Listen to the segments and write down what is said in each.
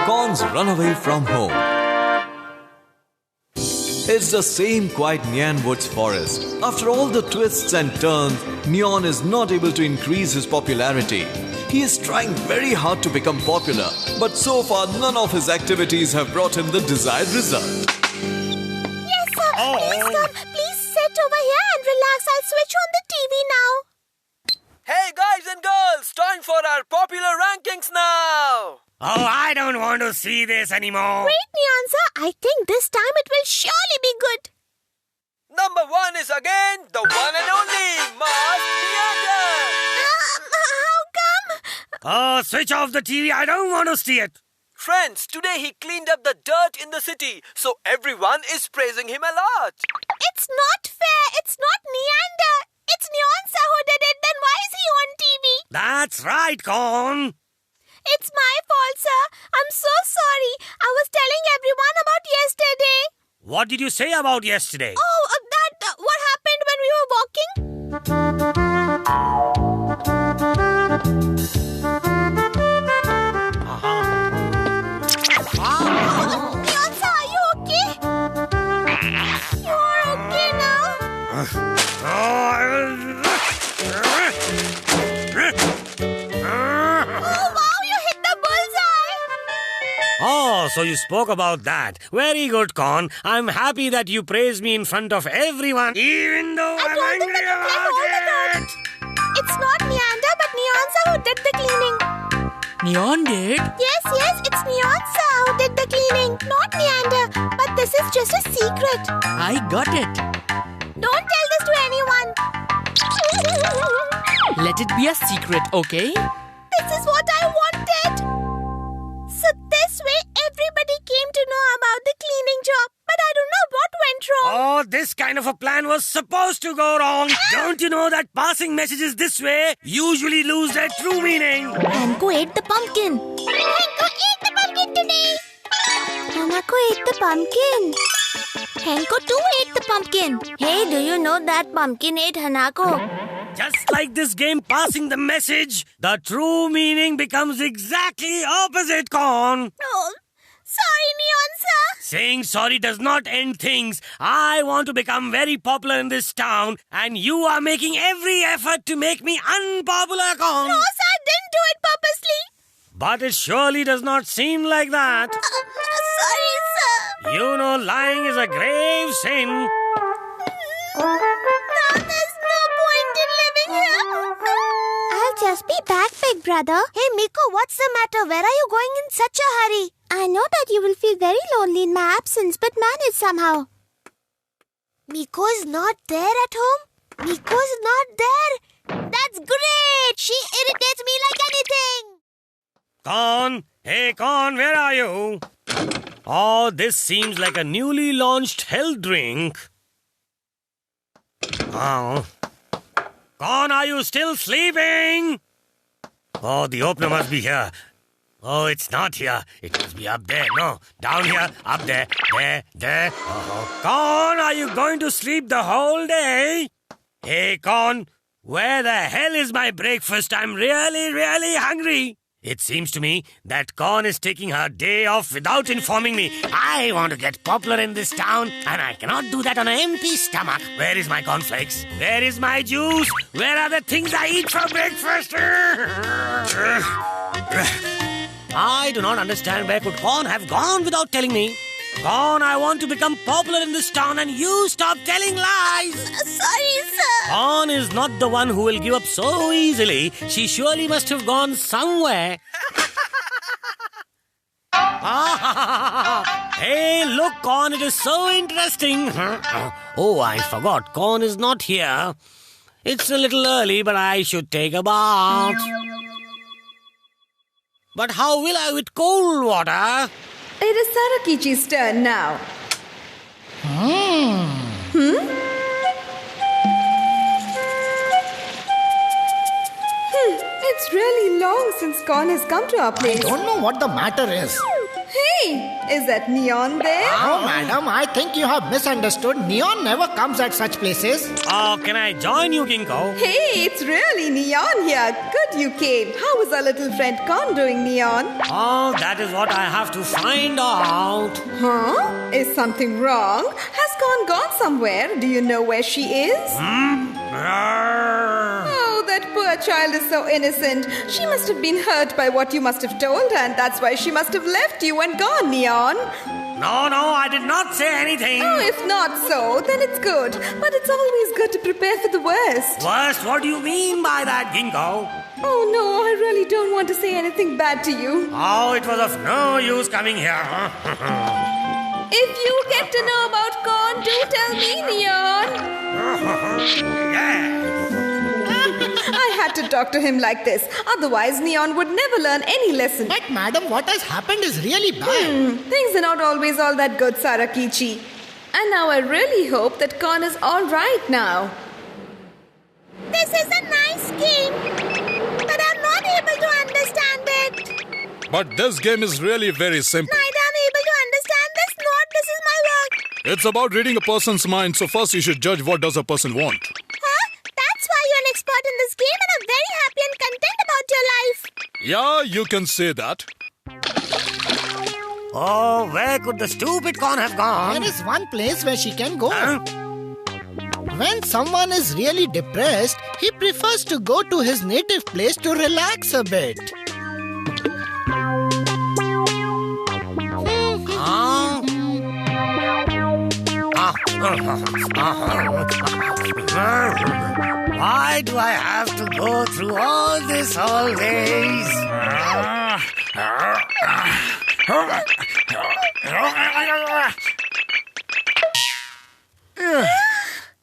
Cons run away from home. It's the same quiet Nyan Woods forest. After all the twists and turns, Neon is not able to increase his popularity. He is trying very hard to become popular, but so far none of his activities have brought him the desired result. Yes, sir. Please come. Please sit over here and relax. I'll switch on the TV now. Hey guys and girls, time for our popular rankings now. Oh, I don't want to see this anymore. Wait, Neon sir. I think this time it will surely be good. Number 1 is again the one and only Mars Neander. How come? Oh, switch off the TV. I don't want to see it. Friends, today he cleaned up the dirt in the city, so everyone is praising him a lot. It's not fair. It's not Neander. It's Neon sir who did it. Then why is he on TV? That's right, Con. It's my fault, sir. I'm so sorry. I was telling everyone about yesterday. What did you say about yesterday? Oh, what happened when we were walking? Neon sir, are you okay? You're okay now? Oh, wow, you hit the bullseye. Oh, so you spoke about that. Very good, Con. I'm happy that you praised me in front of everyone, even though I I'm told them angry that you about cleaned all the dirt. It's not Neander, but Neon sir who did the cleaning. Neon did? Yes, it's Neon sir who did the cleaning, not Neander. But this is just a secret. I got it. Don't tell this to anyone. Let it be a secret, okay? This is what I wanted. So this way, everybody came to know about the cleaning job. But I don't know what went wrong. Oh, this kind of a plan was supposed to go wrong. Don't you know that passing messages this way usually lose their true meaning? Hanko ate the pumpkin. Hanko ate the pumpkin today. Hanako ate the pumpkin. Hanko too ate the pumpkin. Hey, do you know that pumpkin ate Hanako? Just like this game passing the message, the true meaning becomes exactly opposite, Con. Oh, sorry, Neon sir. Saying sorry does not end things. I want to become very popular in this town, and you are making every effort to make me unpopular, Con. No, sir, I didn't do it purposely. But it surely does not seem like that. Sorry, sir. You know, lying is a grave sin. Now there's no point in living here. I'll just be back, big brother. Hey, Miko, what's the matter? Where are you going in such a hurry? I know that you will feel very lonely in my absence, but manage somehow. Miko is not there at home? Miko is not there? That's great! She irritates me like anything! Con, hey Con, where are you? Oh, this seems like a newly launched health drink. Oh. Con, are you still sleeping? Oh, the opener must be here. Oh, it's not here. It must be up there. No, down here, up there, there. Oh. Con, are you going to sleep the whole day? Hey, Con, where the hell is my breakfast? I'm really hungry. It seems to me that Con is taking her day off without informing me. I want to get popular in this town, and I cannot do that on an empty stomach. Where is my cornflakes? Where is my juice? Where are the things I eat for breakfast? I do not understand where could Con have gone without telling me. Con, I want to become popular in this town, and you stop telling lies. Sorry, sir. Con is not the one who will give up so easily. She surely must have gone somewhere. Hey, look, Con, it is so interesting. Oh, I forgot. Con is not here. It's a little early, but I should take a bath. But how will I with cold water? It is Sarakichi's turn now. It's really long since Con has come to our I place. don't know what the matter is. Hey, is that Neon there? Oh, madam, I think you have misunderstood. Neon never comes at such places. Oh, can I join you, Ginkgo? Hey, it's really Neon here. Good you came. How is our little friend Con doing, Neon? Oh, that is what I have to find out. Huh? Is something wrong? Has Con gone somewhere? Do you know where she is? Oh, that poor child is so innocent. She must have been hurt by what you must have told her, and that's why she must have left you and gone, Neon. No, I did not say anything. Oh, if not so, then it's good. But it's always good to prepare for the worst. Worst? What do you mean by that, Ginkgo? Oh, no, I really don't want to say anything bad to you. Oh, it was of no use coming here. If you get to know about Con, do tell me, Neon. Yeah. I had to talk to him like this. Otherwise, Neon would never learn any lesson. But madam, what has happened is really bad. Things are not always all that good, Sarakichi. And now I really hope that Con is all right now. This is a nice game, but I'm not able to understand it. But this game is really very simple. Neither I'm able to understand this, nor this is my work. It's about reading a person's mind, so first you should judge what does a person want. Huh? That's why you're an expert in this game and I'm very happy and content about your life. Yeah, you can say that. Oh, where could the stupid Con have gone? There is one place where she can go. Huh? When someone is really depressed, he prefers to go to his native place to relax a bit. Why do I have to go through all this always?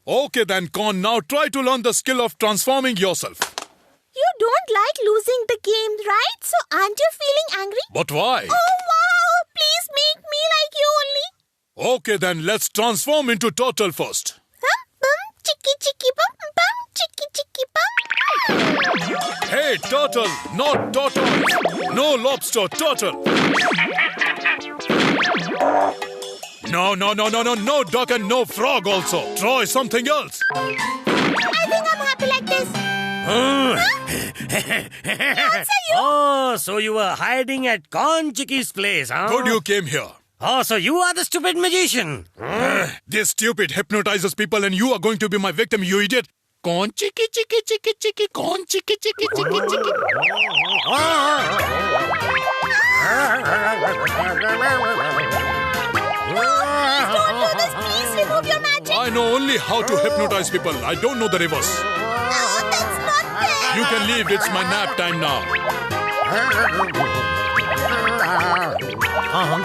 Okay then, Con, now try to learn the skill of transforming yourself. You don't like losing the game, right? So aren't you feeling angry? But why? Oh wow! Please make me like you only. Okay then, let's transform into turtle first. Bum, chicky chicky bum, chicky bum. Hey, turtle, not tortoise. No lobster, turtle. No duck and no frog also. Try something else. I think I'm happy like this. Oh, so you were hiding at Con Chicky's place, huh? Good you came here. Oh, so you are the stupid magician. This stupid hypnotizes people and you are going to be my victim, you idiot. Con chicky, con chicky. Please remove your magic. I know only how to hypnotize people. I don't know the reverse. Oh, that's not fair. You can leave. It's my nap time now.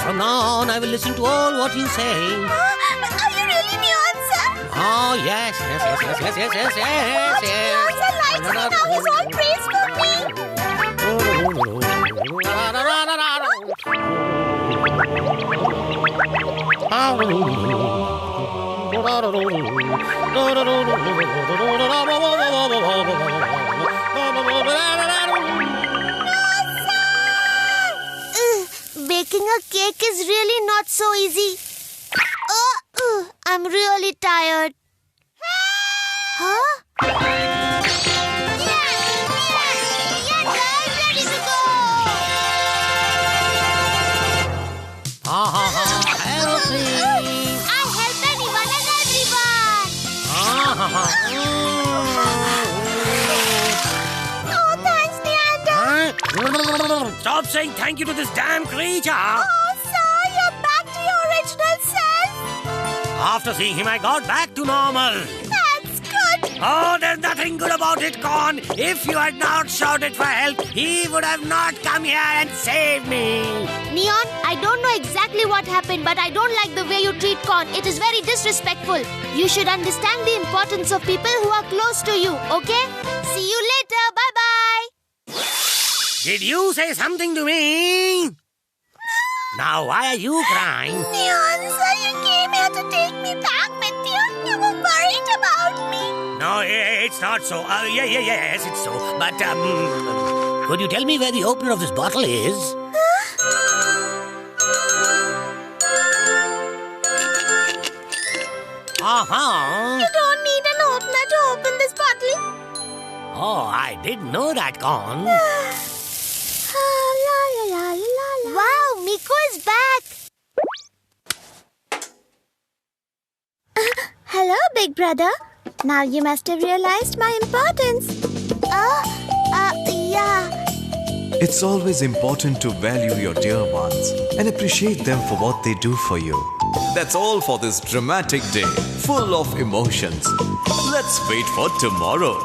From now on, I will listen to all what you say. Are you really Neon, sir? Oh, yes. Neon, sir likes me now. He's all praise for me. Baking a cake is really not so easy. I'm really tired. Huh? Yeah, guys, ready to go. Help me. I'll help anyone and everyone. Oh, thanks, Neander. Stop saying thank you to this damn creature. Oh, sir, you're back to your original self. After seeing him, I got back to normal. That's good. Oh, there's nothing good about it, Con. If you had not shouted for help, he would have not come here and saved me. Neon, I don't know exactly what happened, but I don't like the way you treat Con. It is very disrespectful. You should understand the importance of people who are close to you, okay? See you later. Bye-bye. Did you say something to me? Now, why are you crying? Neon, sir, you came here to take me back with you. You were worried about me. No, it's not so. Yes, it's so. But, could you tell me where the opener of this bottle is? Uh-huh. You don't need an opener to open this bottle. Oh, I didn't know that, Corn. Wow, Miko is back. Hello, big brother. Now you must have realized my importance. Yeah. It's always important to value your dear ones and appreciate them for what they do for you. That's all for this dramatic day, full of emotions. Let's wait for tomorrow.